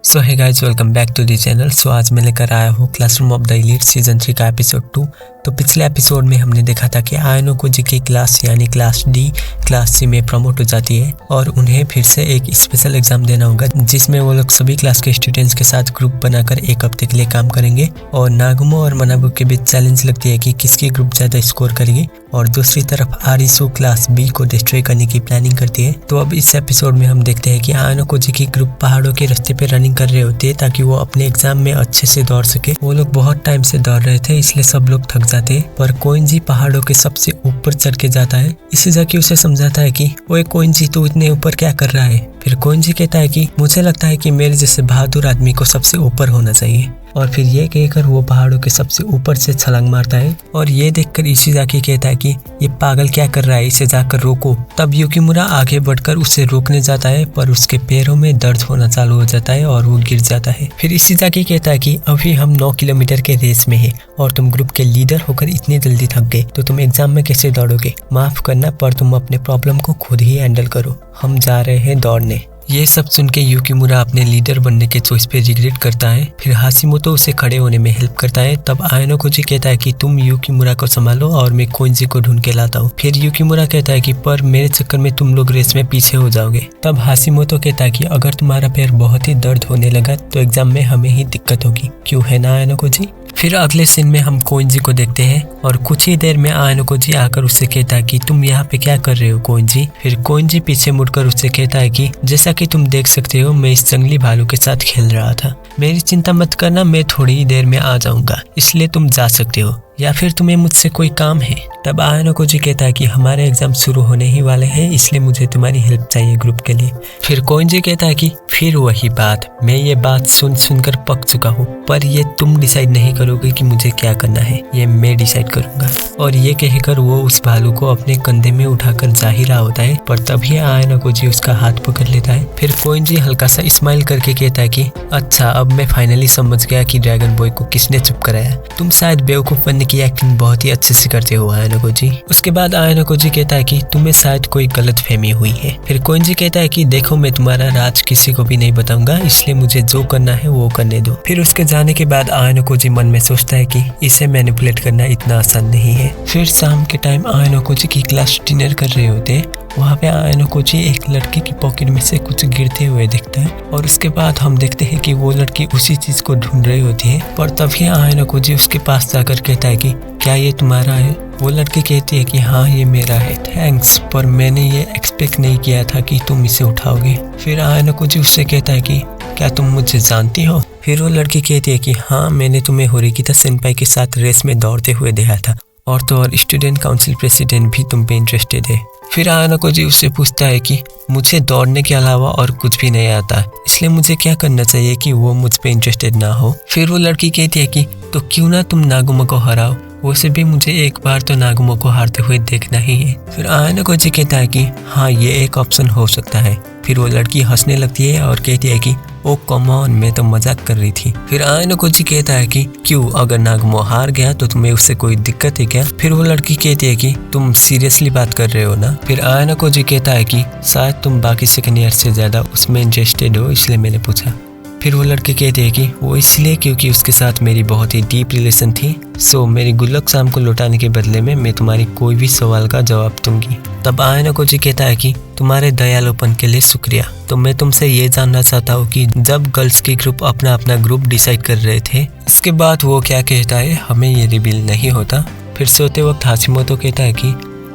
So hi guys, welcome back to the channel. So आज मैं लेकर आया हूँ classroom of the elite season 3 का एपिसोड 2। तो पिछले एपिसोड में हमने देखा था कि आयनो कोजी की क्लास यानी क्लास डी क्लास सी में प्रमोट हो जाती है और उन्हें फिर से एक स्पेशल एग्जाम देना होगा जिसमें वो लोग सभी क्लास के स्टूडेंट्स के साथ ग्रुप बनाकर एक हफ्ते के लिए काम करेंगे। और नागुमो और मनाबू के बीच चैलेंज लगती है कि किसकी ग्रुप ज्यादा स्कोर करेगी। और दूसरी तरफ आरिसु क्लास बी को डिस्ट्रॉय करने की प्लानिंग करती है। तो अब इस एपिसोड में हम देखते हैं कि आयनो कोजी की ग्रुप पहाड़ों के रास्ते पे रनिंग कर रहे होते हैं ताकि वो अपने एग्जाम में अच्छे से दौड़ सके। वो लोग बहुत टाइम से दौड़ रहे थे इसलिए सब लोग थक जाते हैं, पर कोइंजी पहाड़ों के सबसे ऊपर चढ़ के जाता है। इसी जाके उसे समझाता है कि ओए कोइंजी, तू इतने ऊपर क्या कर रहा है। फिर कोइंजी कहता है कि मुझे लगता है कि मेरे जैसे बहादुर आदमी को सबसे ऊपर होना चाहिए। और फिर ये कहकर वो पहाड़ों के सबसे ऊपर से छलांग मारता है। और ये देखकर इशिजाकी कहता है कि ये पागल क्या कर रहा है, इसे जाकर रोको। तब युकिमुरा आगे बढ़कर उसे रोकने जाता है पर उसके पैरों में दर्द होना चालू हो जाता है और वो गिर जाता है। फिर इशिजाकी कहता है कि अभी हम 9 किलोमीटर के रेस में है और तुम ग्रुप के लीडर होकर इतनी जल्दी थक गए तो तुम एग्जाम में कैसे दौड़ोगे। माफ करना पर तुम अपने प्रॉब्लम को खुद ही हैंडल करो, हम जा रहे हैं दौड़ने। ये सब सुन के युकिमुरा अपने लीडर बनने के चॉइस पे रिग्रेट करता है। फिर हाशिमोतो उसे खड़े होने में हेल्प करता है। तब आयनो कोजी कहता है कि तुम युकिमुरा को संभालो और मैं कोइंजी को ढूंढ के लाता हूँ। फिर युकिमुरा कहता है कि पर मेरे चक्कर में तुम लोग रेस में पीछे हो जाओगे। तब हाशिमोतो कहता है कि अगर तुम्हारा पैर बहुत ही दर्द होने लगा तो एग्जाम में हमें ही दिक्कत होगी, क्यों है ना आयनो कोजी। फिर अगले सीन में हम कोइंजी को देखते हैं और कुछ ही देर में आयनो कोजी आकर उससे कहता है कि तुम यहाँ पे क्या कर रहे हो कोइंजी। फिर कोइंजी पीछे मुड़कर उससे कहता है कि जैसा कि तुम देख सकते हो मैं इस जंगली भालू के साथ खेल रहा था, मेरी चिंता मत करना, मैं थोड़ी ही देर में आ जाऊंगा, इसलिए तुम जा सकते हो या फिर तुम्हें मुझसे कोई काम है। तब आयनो कोजी कहता है कि हमारे एग्जाम शुरू होने ही वाले हैं इसलिए मुझे तुम्हारी हेल्प चाहिए ग्रुप के लिए। फिर कोइंजी कहता है कि फिर वही बात, मैं ये बात सुनकर पक चुका हूँ, पर ये तुम डिसाइड नहीं करोगे कि मुझे क्या करना है, ये मैं डिसाइड करूंगा। और ये कहकर वो उस भालू को अपने कंधे में उठाकर जा ही रहा होता है, पर तभी आयनो कोजी उसका हाथ पकड़ लेता है। फिर कोइंजी हल्का सा स्माइल करके कहता है कि अच्छा, अब मैं फाइनली समझ गया कि ड्रैगन बॉय को किसने चुप कराया, तुम शायद बेवकूफ बनने की एक्टिंग बहुत ही अच्छे से करते हो आयनो कोजी। उसके बाद आयनो कोजी कहता है कि तुम्हें शायद कोई गलतफहमी हुई है। फिर कोइंजी कहता है कि देखो, मैं तुम्हारा राज किसी को भी नहीं बताऊंगा, इसलिए मुझे जो करना है वो करने दो। फिर उसके जाने के बाद आयनो कोजी मन में सोचता है कि इसे मैनिपुलेट करना इतना आसान नहीं है। फिर शाम के टाइम आयनो कोजी की क्लास डिनर कर रहे होते हैं। वहाँ पे आयनो कोजी एक लड़के की पॉकेट में से कुछ गिरते हुए दिखता है और उसके बाद हम देखते हैं कि वो लड़की उसी चीज को ढूंढ रही होती है। पर तभी आयनो कोजी उसके पास जाकर कहता है कि क्या ये तुम्हारा है। वो लड़की कहती है कि हाँ ये मेरा है, थैंक्स, पर मैंने ये एक्सपेक्ट नहीं किया था कि तुम इसे उठाओगे। फिर आयनो कोजी उससे कहता है कि क्या तुम मुझे जानती हो। फिर वो लड़की कहती है कि हाँ, मैंने तुम्हें होरिकिता सेनपाई के साथ रेस में दौड़ते हुए देखा था और तो और स्टूडेंट काउंसिल प्रेसिडेंट भी तुम पे इंटरेस्टेड है। फिर आयनो कोजी उससे पूछता है कि मुझे दौड़ने के अलावा और कुछ भी नहीं आता, इसलिए मुझे क्या करना चाहिए कि वो मुझ पे इंटरेस्टेड ना हो। फिर वो लड़की कहती है कि तो क्यों ना तुम नागुमो को हराओ, वैसे भी मुझे एक बार तो नागुमो को हारते हुए देखना ही है। फिर आयनो कोजी कहता है कि हाँ ये एक ऑप्शन हो सकता है। फिर वो लड़की हंसने लगती है और कहती है कि ओ कम ऑन, मैं तो मजाक कर रही थी। फिर आयनो कोजी कहता है कि क्यों, अगर नागुमो हार गया तो तुम्हें उससे कोई दिक्कत है क्या। फिर वो लड़की कहती है कि तुम सीरियसली बात कर रहे हो ना। फिर आयनो कोजी कहता है कि शायद तुम बाकी सेकेंड ईयर से ज्यादा उसमें इंटरेस्टेड हो इसलिए मैंने पूछा। फिर वो लड़की कहती है कि वो इसलिए क्योंकि उसके साथ मेरी बहुत ही डीप रिलेशन थी, सो मेरी गुल्लक शाम को लौटाने के बदले में मैं तुम्हारी कोई भी सवाल का जवाब दूंगी। तब आयनो कोजी कहता है कि तुम्हारे दयालुपन के लिए शुक्रिया। तो मैं तुमसे ये जानना चाहता हूँ कि जब गर्ल्स की ग्रुप अपना अपना ग्रुप डिसाइड कर रहे थे, इसके बाद वो क्या कहता है हमें ये रिवील नहीं होता। फिर सोते वक्त हाशिमोतो कहता है कि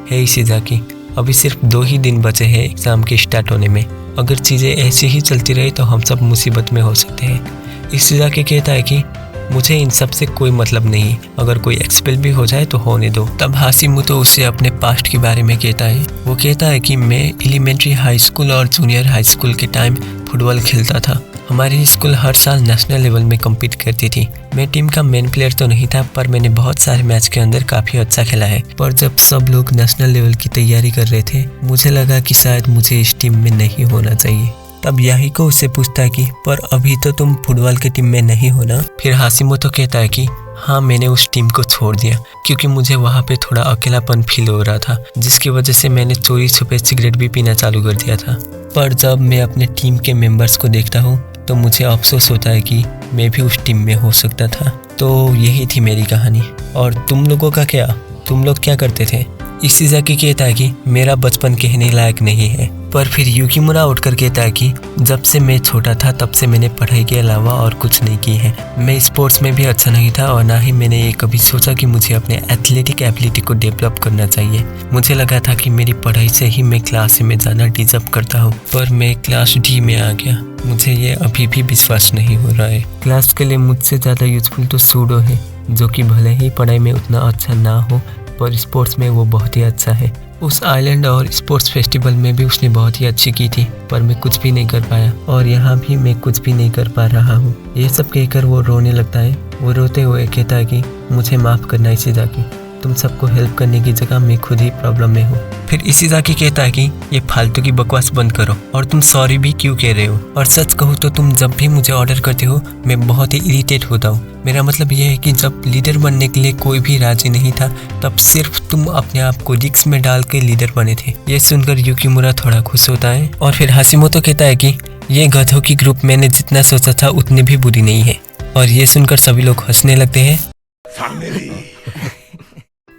हे इशिजाकी, अभी सिर्फ 2 ही दिन बचे हैं एग्जाम के स्टार्ट होने में, अगर चीज़ें ऐसी ही चलती रही तो हम सब मुसीबत में हो सकते हैं। इशिजाकी कहता है कि मुझे इन सब से कोई मतलब नहीं, अगर कोई एक्सपेल भी हो जाए तो होने दो। तब हाशिमोतो उससे अपने पास्ट के बारे में कहता है। वो कहता है कि मैं एलिमेंट्री हाई स्कूल और जूनियर हाई स्कूल के टाइम फुटबॉल खेलता था। हमारी स्कूल हर साल नेशनल लेवल में कम्पीट करती थी। मैं टीम का मेन प्लेयर तो नहीं था, पर मैंने बहुत सारे मैच के अंदर काफ़ी अच्छा खेला है। पर जब सब लोग नेशनल लेवल की तैयारी कर रहे थे, मुझे लगा कि शायद मुझे इस टीम में नहीं होना चाहिए। तब याहिको उससे पूछता है कि पर अभी तो तुम फुटबॉल की टीम में नहीं हो ना। फिर हाशिमोतो कहता है कि हाँ, मैंने उस टीम को छोड़ दिया क्योंकि मुझे वहाँ पे थोड़ा अकेलापन फील हो रहा था, जिसकी वजह से मैंने चोरी छुपे सिगरेट भी पीना चालू कर दिया था। पर जब मैं अपने टीम के मेंबर्स को देखता हूँ तो मुझे अफसोस होता है कि मैं भी उस टीम में हो सकता था। तो यही थी मेरी कहानी। और तुम लोगों का क्या? तुम लोग क्या करते थे? इशिज़ाकी कहता है कि मेरा बचपन कहने लायक नहीं है, पर फिर युकीमुरा उठकर कहता है कि जब से मैं छोटा था तब से मैंने पढ़ाई के अलावा और कुछ नहीं की है। मैं स्पोर्ट्स में भी अच्छा नहीं था और ना ही मैंने ये कभी सोचा कि मुझे अपने एथलेटिक एबिलिटी को डेवलप करना चाहिए। मुझे लगा था कि मेरी पढ़ाई से ही मैं क्लास ए में जाना डिजर्व करता हूँ, पर मैं क्लास डी में आ गया। मुझे ये अभी भी विश्वास नहीं हो रहा है। क्लास के लिए मुझसे ज़्यादा यूजफुल तो सूडो है, जो कि भले ही पढ़ाई में उतना अच्छा ना हो पर स्पोर्ट्स में वो बहुत ही अच्छा है। उस आइलैंड और स्पोर्ट्स फेस्टिवल में भी उसने बहुत ही अच्छी की थी, पर मैं कुछ भी नहीं कर पाया और यहाँ भी मैं कुछ भी नहीं कर पा रहा हूँ। ये सब कहकर वो रोने लगता है। वो रोते हुए कहता है कि मुझे माफ़ करना इशिज़ाकी, तुम सबको हेल्प करने की जगह मैं खुद ही प्रॉब्लम में हूँ। फिर इशिज़ाकी कहता है कि ये फालतू की बकवास बंद करो और तुम सॉरी भी क्यों कह रहे हो। और सच कहूँ तो तुम जब भी मुझे ऑर्डर करते हो मैं बहुत ही इरिटेट होता हूँ। मेरा मतलब यह है कि जब लीडर बनने के लिए कोई भी राजी नहीं था तब सिर्फ तुम अपने आप को रिस्क में डाल के लीडर बने थे। ये सुनकर युकीमुरा थोड़ा खुश होता है। और फिर हाशिमोतो कहता है कि ये गधों की ग्रुप मैंने जितना सोचा था उतनी भी बुरी नहीं है। और ये सुनकर सभी लोग हंसने लगते हैं।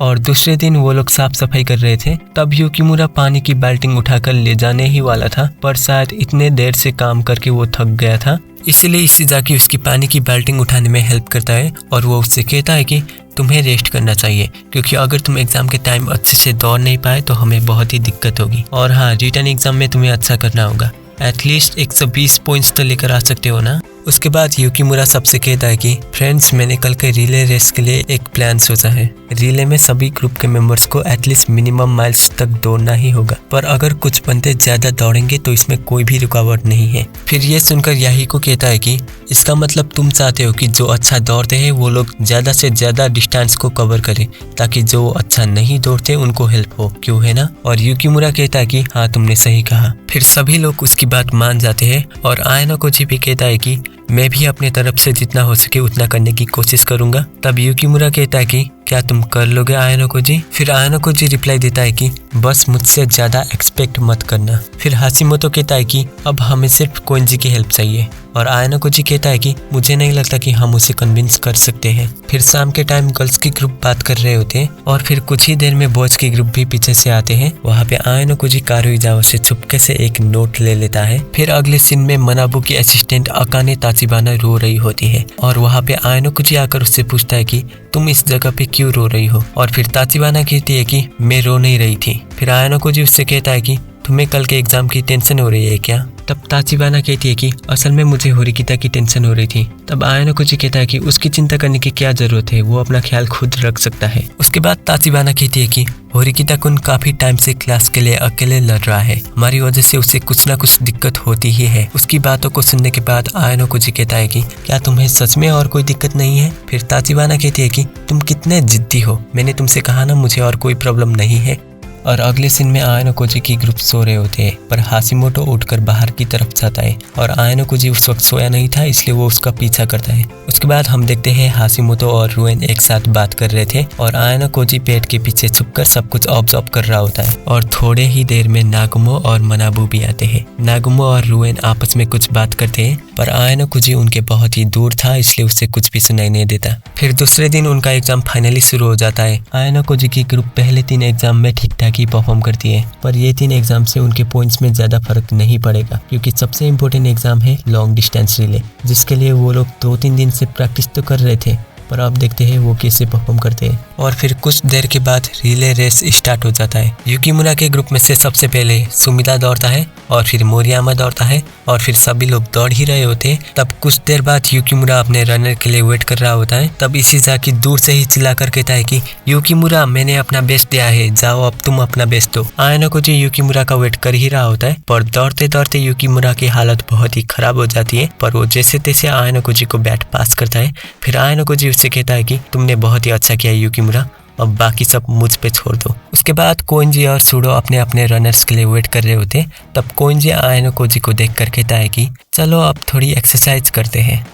और दूसरे दिन वो लोग साफ सफाई कर रहे थे, तब युकीमुरा पानी की बाल्टी उठाकर ले जाने ही वाला था, पर शायद इतने देर से काम करके वो थक गया था, इसलिए इशिज़ाकी उसकी पानी की बाल्टी उठाने में हेल्प करता है। और वो उससे कहता है कि तुम्हें रेस्ट करना चाहिए, क्योंकि अगर तुम एग्जाम के टाइम अच्छे से दौड़ नहीं पाए तो हमें बहुत ही दिक्कत होगी। और हाँ, रिटर्न एग्जाम में तुम्हें अच्छा करना होगा, एटलीस्ट 120 पॉइंट्स तो लेकर आ सकते हो ना। उसके बाद युकीमुरा सबसे कहता है कि फ्रेंड्स, मैंने कल के रिले रेस के लिए एक प्लान सोचा है। रिले में सभी ग्रुप के मेंबर्स को एटलीस्ट मिनिमम माइल्स तक दौड़ना ही होगा, पर अगर कुछ बंदे ज्यादा दौड़ेंगे तो इसमें कोई भी रुकावट नहीं है। फिर ये सुनकर याहिको कहता है कि इसका मतलब तुम चाहते हो कि जो अच्छा दौड़ते हैं वो लोग ज्यादा से ज्यादा डिस्टेंस को कवर करें, ताकि जो अच्छा नहीं दौड़ते उनको हेल्प हो, क्यों है ना। और युकीमुरा कहता है कि हाँ, तुमने सही कहा। फिर सभी लोग उसकी बात मान जाते हैं और आयानोकोजी भी कहता है कि मैं भी अपने तरफ से जितना हो सके उतना करने की कोशिश करूंगा। तब युकीमुरा कहता है कि क्या तुम कर लोगे आयानोकोजी? फिर आयानोकोजी रिप्लाई देता है कि बस मुझसे ज्यादा एक्सपेक्ट मत करना। फिर हाशिमोतो कहता है कि अब हमें सिर्फ कोएंजी की हेल्प चाहिए। और आयानोकोजी कहता है कि मुझे नहीं लगता कि हम उसे कन्विंस कर सकते हैं। फिर शाम के टाइम गर्ल्स की ग्रुप बात कर रहे होते हैं और फिर कुछ ही देर में बॉयज की ग्रुप भी पीछे से आते हैं। वहाँ पे आयानोकोजी कारुइजावा से चुपके से एक नोट ले लेता है। फिर अगले सीन में मनाबू की असिस्टेंट अकाने ताचिबाना रो रही होती है और वहाँ पे आयानोकोजी आकर उससे पूछता है कि तुम इस जगह पे क्यों रो रही हो। और फिर ताचिबाना कहती है कि मैं रो नहीं रही थी। फिर आयानोकोजी उससे कहता है कि तुम्हें कल के एग्जाम की टेंशन हो रही है क्या? तब ताचिबाना कहती है कि असल में मुझे होरिकिता की टेंशन हो रही थी। तब आयानोकोजी कहता है कि उसकी चिंता करने की क्या जरूरत है, वो अपना ख्याल खुद रख सकता है। उसके बाद ताचिबाना कहती है कि होरिकिता कुन काफी टाइम से क्लास के लिए अकेले लड़ रहा है, हमारी वजह से उसे कुछ ना कुछ दिक्कत होती ही है। उसकी बातों को सुनने के बाद आयानोकोजी कहता है कि क्या तुम्हें सच में और कोई दिक्कत नहीं है? फिर ताचिबाना कहती है कि तुम कितने जिद्दी हो, मैंने तुमसे कहा ना मुझे और कोई प्रॉब्लम नहीं है। और अगले सीन में आयानोकोजी की ग्रुप सो रहे होते हैं, पर हाशिमोतो उठकर बाहर की तरफ जाता है और आयानोकोजी उस वक्त सोया नहीं था, इसलिए वो उसका पीछा करता है। उसके बाद हम देखते हैं हाशिमोतो और रुएन एक साथ बात कर रहे थे और आयानोकोजी पेट के पीछे छुपकर सब कुछ ऑब्जर्व कर रहा होता है। और थोड़े ही देर में नागुमो और मनाबू भी आते हैं। नागुमो और रुएन आपस में कुछ बात करते हैं, पर आयानोकोजी उनके बहुत ही दूर था, इसलिए उसे कुछ भी सुनाई नहीं देता। फिर दूसरे दिन उनका एग्जाम फाइनली शुरू हो जाता है। आयानोकोजी की ग्रुप पहले 3 एग्जाम में ठीक ठाक ही परफॉर्म करती है, पर ये 3 एग्जाम से उनके पॉइंट्स में ज्यादा फर्क नहीं पड़ेगा, क्योंकि सबसे इम्पोर्टेंट एग्जाम है लॉन्ग डिस्टेंस रिले, जिसके लिए वो लोग 2-3 दिन से प्रैक्टिस तो कर रहे थे, पर अब देखते हैं वो कैसे परफॉर्म करते हैं। और फिर कुछ देर के बाद रिले रेस स्टार्ट हो जाता है। युकीमुरा के ग्रुप में से सबसे पहले सुमिता दौड़ता है और फिर मोरियामा दौड़ता है और फिर सभी लोग दौड़ ही रहे होते हैं। तब कुछ देर बाद युकीमुरा अपने रनर के लिए वेट कर रहा होता है। तब इशिज़ाकी दूर से ही चिल्लाकर कहता है कि युकीमुरा, मैंने अपना बेस्ट दिया है, जाओ अब तुम अपना बेस्ट दो। आयानोकोजी युकीमुरा का वेट कर ही रहा होता है, पर दौड़ते दौड़ते युकीमुरा की हालत बहुत ही खराब हो जाती है, पर वो जैसे तैसे आयानोकोजी को बैट पास करता है। फिर आयानोकोजी उससे कहता है कि तुमने बहुत ही अच्छा किया युकीमुरा, अब बाकी सब मुझ पे छोड़ दो। उसके बाद कोएंजी और सूडो अपने अपने रनर्स के लिए वेट कर रहे होते। तब कोएंजी आयानोकोजी को देख कर कहता है कि चलो अब थोड़ी एक्सरसाइज करते हैं।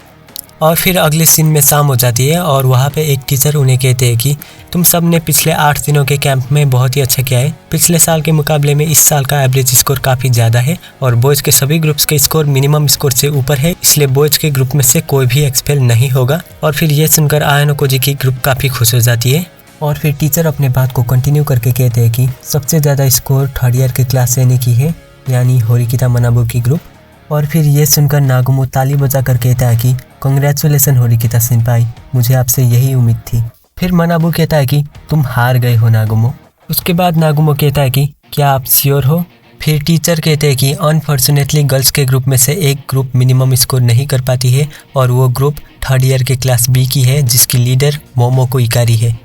और फिर अगले सीन में शाम हो जाती है और वहाँ पे एक टीचर उन्हें कहते हैं कि तुम सब ने पिछले 8 दिनों के कैंप में बहुत ही अच्छा किया है। पिछले साल के मुकाबले में इस साल का एवरेज स्कोर काफी ज्यादा है और बॉयज के सभी ग्रुप्स के स्कोर मिनिमम स्कोर से ऊपर है, इसलिए बॉयज के ग्रुप में से कोई भी एक्सपेल नहीं होगा। और फिर ये सुनकर आयानो कोजी की ग्रुप काफी खुश हो जाती है। और फिर टीचर अपने बात को कंटिन्यू करके कहते हैं कि सबसे ज़्यादा स्कोर 3rd ईयर के क्लास से ने की है, यानी होरिकिता मनाबू की ग्रुप। और फिर ये सुनकर नागुमो ताली बजा कर कहता है कि कांग्रेचुलेसन होरिकिता सेनपाई, मुझे आपसे यही उम्मीद थी। फिर मनाबू कहता है कि तुम हार गए हो नागुमो। उसके बाद नागुमो कहता है कि क्या आप श्योर हो। फिर टीचर कहते हैं कि अनफॉर्चुनेटली गर्ल्स के ग्रुप में से एक ग्रुप मिनिमम स्कोर नहीं कर पाती है और वो ग्रुप 3rd ईयर के क्लास बी की है, जिसकी लीडर मोमोको इकारी है।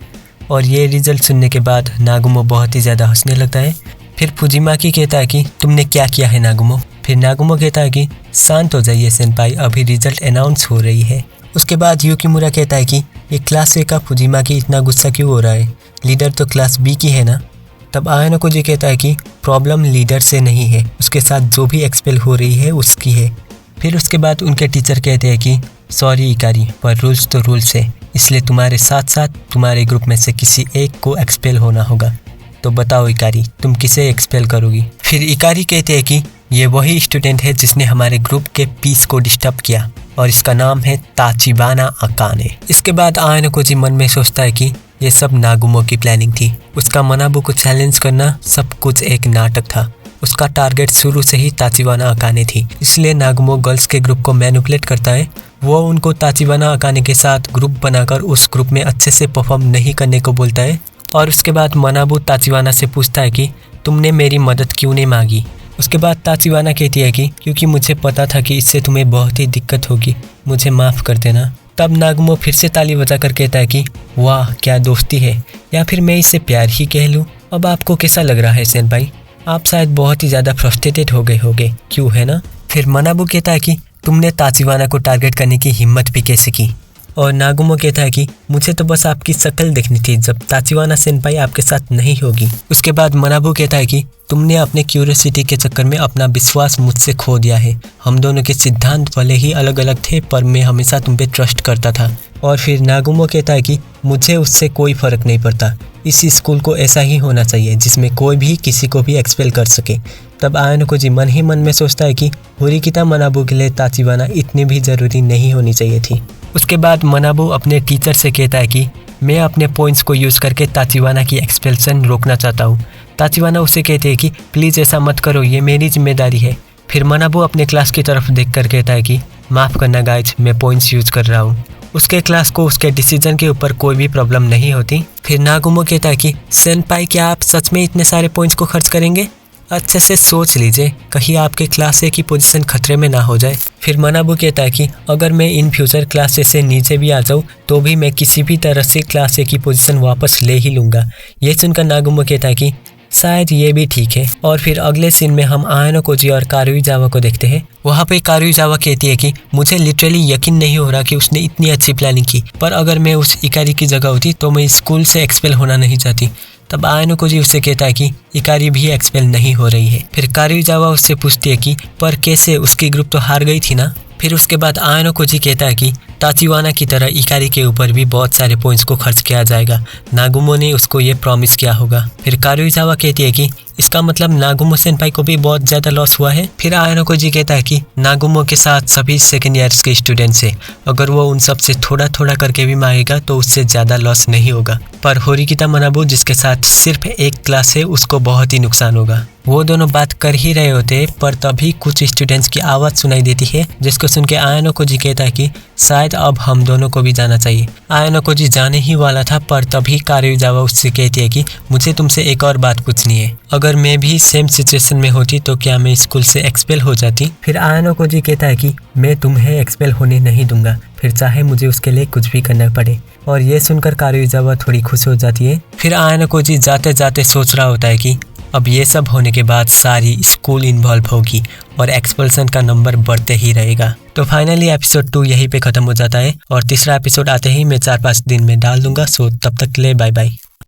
और ये रिजल्ट सुनने के बाद नागुमो बहुत ही ज़्यादा हंसने लगता है। फिर फुजिमाकी कहता है कि तुमने क्या किया है नागुमो। फिर नागुमो कहता है कि शांत हो जाइए सेनपाई, अभी रिजल्ट अनाउंस हो रही है। उसके बाद युकिमुरा कहता है कि ये क्लास ए का फुजिमाकी इतना गुस्सा क्यों हो रहा है, लीडर तो क्लास बी की है ना। तब आयानो कोजी कहता है कि प्रॉब्लम लीडर से नहीं है, उसके साथ जो भी एक्सपेल हो रही है उसकी है। फिर उसके बाद उनके टीचर कहते हैं कि सॉरी इकारी, पर रूल्स तो रूल्स है, इसलिए तुम्हारे साथ साथ तुम्हारे ग्रुप में से किसी एक को एक्सपेल होना होगा। तो बताओ इकारी, तुम किसे एक्सपेल करोगी। फिर इकारी कहते हैं कि ये वही स्टूडेंट है जिसने हमारे ग्रुप के पीस को डिस्टर्ब किया और इसका नाम है ताचिबाना अकाने। इसके बाद आयानो कोजी मन में सोचता है कि ये सब नागुमो की प्लानिंग थी। उसका मनाबू को चैलेंज करना सब कुछ एक नाटक था। उसका टारगेट शुरू से ही ताचिबाना अकाने थी, इसलिए नागुमो गर्ल्स के ग्रुप को मैनिपुलेट करता है। वो उनको ताचिबाना अकाने के साथ ग्रुप बनाकर उस ग्रुप में अच्छे से परफॉर्म नहीं करने को बोलता है। और उसके बाद मनाबू ताचिबाना से पूछता है कि तुमने मेरी मदद क्यों नहीं मांगी। उसके बाद ताचिबाना कहती है कि क्योंकि मुझे पता था कि इससे तुम्हें बहुत ही दिक्कत होगी, मुझे माफ़ कर देना। तब नागुमो फिर से ताली बजाकर कहता है कि वाह क्या दोस्ती है, या फिर मैं इसे प्यार ही कह लूँ। अब आपको कैसा लग रहा है सेनपाई, आप शायद बहुत ही ज़्यादा फ्रस्ट्रेटेड हो गए होगे, क्यों है ना। फिर मनाबू कहता है कि तुमने ताचिबाना को टारगेट करने की हिम्मत भी कैसे की। और नागुमो कहता है कि मुझे तो बस आपकी शक्ल देखनी थी जब ताचिबाना सेनपाई आपके साथ नहीं होगी। उसके बाद मनाबू कहता है कि तुमने अपने क्यूरियोसिटी के चक्कर में अपना विश्वास मुझसे खो दिया है। हम दोनों के सिद्धांत भले ही अलग अलग थे, पर मैं हमेशा तुम पे ट्रस्ट करता था। और फिर नागुमो कहता है कि मुझे उससे कोई फर्क नहीं पड़ता, इस स्कूल को ऐसा ही होना चाहिए जिसमें कोई भी किसी को भी एक्सपेल कर सके। तब आयानो कोजी मन ही मन में सोचता है कि होरिकिता मनाबू के लिए ताचिबाना इतनी भी ज़रूरी नहीं होनी चाहिए थी। उसके बाद मनाबू अपने टीचर से कहता है कि मैं अपने पॉइंट्स को यूज़ करके ताचिबाना की एक्सपेल्सन रोकना चाहता हूँ। ताचिबाना उसे कहते हैं कि प्लीज़ ऐसा मत करो, ये मेरी जिम्मेदारी है। फिर मनाबू अपने क्लास की तरफ देखकर कहता है कि माफ़ करना गाइज, मैं पॉइंट्स यूज़ कर रहा हूँ। उसके क्लास को उसके डिसीजन के ऊपर कोई भी प्रॉब्लम नहीं होती। फिर नागुमो कहता है कि सेनपाई क्या आप सच में इतने सारे पॉइंट्स को खर्च करेंगे, अच्छे से सोच लीजिए, कहीं आपके क्लास ए की पोजीशन खतरे में ना हो जाए। फिर मनाबू कहता है कि अगर मैं इन फ्यूचर क्लास ए से नीचे भी आ जाऊँ तो भी मैं किसी भी तरह से क्लास ए की पोजीशन वापस ले ही लूँगा। ये सुनकर नागुमो कहता है कि शायद ये भी ठीक है। और फिर अगले सीन में हम आयानो कोजी और कारुइजावा को देखते हैं। वहाँ पे कारुइजावा कहती है कि मुझे लिटरली यकीन नहीं हो रहा कि उसने इतनी अच्छी प्लानिंग की, पर अगर मैं उस इकारी की जगह होती तो मैं स्कूल से एक्सपेल होना नहीं चाहती। तब आयानो कोजी उससे कहता है कि इकारी भी एक्सपेल नहीं हो रही है। फिर कारुइजावा उससे पूछती है कि पर कैसे, उसकी ग्रुप तो हार गई थी ना। फिर उसके बाद आयानो कोजी कहता है कि ताचिबाना की तरह इकारी के ऊपर भी बहुत सारे पॉइंट्स को खर्च किया जाएगा, नागुमो ने उसको ये प्रॉमिस किया होगा। फिर कारुइजावा कहती है कि इसका मतलब नागुमो सेनपाई को भी बहुत ज़्यादा लॉस हुआ है। फिर आयानो कोजी कहता है कि नागुमो के साथ सभी सेकेंड ईयर्स के स्टूडेंट्स हैं, अगर वो उन सब से थोड़ा थोड़ा करके भी मांगेगा तो उससे ज़्यादा लॉस नहीं होगा। पर होरिकिता मनाबू जिसके साथ सिर्फ एक क्लास है उसको बहुत ही नुकसान होगा। वो दोनों बात कर ही रहे होते हैं, पर तभी कुछ स्टूडेंट्स की आवाज़ सुनाई देती है, जिसको सुन के आयानो कोजी कहता है कि शायद अब हम दोनों को भी जाना चाहिए। आयानो कोजी जाने ही वाला था, पर तभी कारुइजावा उससे कहती है कि मुझे तुमसे एक और बात पूछनी है, अगर मैं भी सेम सिचुएशन में होती तो क्या मैं स्कूल से एक्सपेल हो जाती। फिर आयानो कोजी कहता है कि मैं तुम्हें एक्सपेल होने नहीं दूंगा, फिर चाहे मुझे उसके लिए कुछ भी करना पड़े। और ये सुनकर कारुइजावा थोड़ी खुश हो जाती है। फिर आयानो कोजी जाते जाते सोच रहा होता है कि अब ये सब होने के बाद सारी स्कूल इन्वॉल्व होगी और एक्सपल्सन का नंबर बढ़ते ही रहेगा। तो फाइनली एपिसोड 2 यहीं पे ख़त्म हो जाता है और तीसरा एपिसोड आते ही मैं 4-5 दिन में डाल दूंगा। सो तब तक के लिए बाय बाय।